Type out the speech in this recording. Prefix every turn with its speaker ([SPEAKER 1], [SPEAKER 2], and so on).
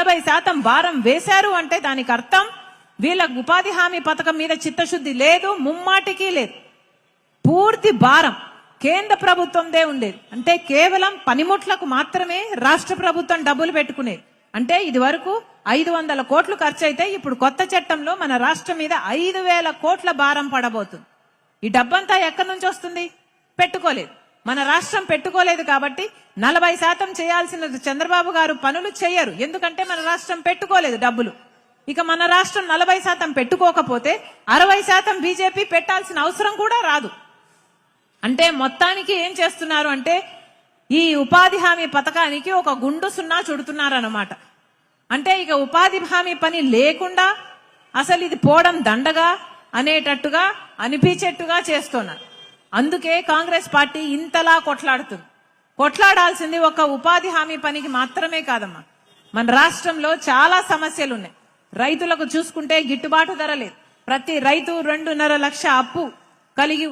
[SPEAKER 1] 40% భారం వేశారు అంటే దానికి అర్థం వీళ్ళకు ఉపాధి హామీ పథకం మీద చిత్తశుద్ధి లేదు, ముమ్మాటికి లేదు. పూర్తి భారం కేంద్ర ప్రభుత్వందే ఉండేది. అంటే కేవలం పనిముట్లకు మాత్రమే రాష్ట్ర ప్రభుత్వం డబ్బులు పెట్టుకునేది. అంటే ఇది వరకు 500 కోట్లు ఖర్చు అయితే ఇప్పుడు కొత్త చట్టంలో మన రాష్ట్రం మీద 5,000 కోట్ల భారం పడబోతుంది. ఈ డబ్బంతా ఎక్కడి నుంచి వస్తుంది? పెట్టుకోలేదు. మన రాష్ట్రం పెట్టుకోలేదు కాబట్టి 40% చేయాల్సిన చంద్రబాబు గారు పనులు చేయరు. ఎందుకంటే మన రాష్ట్రం పెట్టుకోలేదు డబ్బులు. ఇక మన రాష్ట్రం 40% పెట్టుకోకపోతే 60% బీజేపీ పెట్టాల్సిన అవసరం కూడా రాదు. అంటే మొత్తానికి ఏం చేస్తున్నారు అంటే ఈ ఉపాధి హామీ పథకానికి ఒక గుండు సున్నా చుడుతున్నారన్నమాట. అంటే ఇక ఉపాధి హామీ పని లేకుండా అసలు ఇది పోవడం దండగా అనేటట్టుగా అనిపించేట్టుగా చేస్తున్నారు. అందుకే కాంగ్రెస్ పార్టీ ఇంతలా కొట్లాడుతుంది. కొట్లాడాల్సింది ఒక ఉపాధి హామీ పనికి మాత్రమే కాదమ్మా. మన రాష్ట్రంలో చాలా సమస్యలు ఉన్నాయి. రైతులకు చూసుకుంటే గిట్టుబాటు ధర లేదు. ప్రతి రైతు 2.5 లక్ష అప్పు కలిగి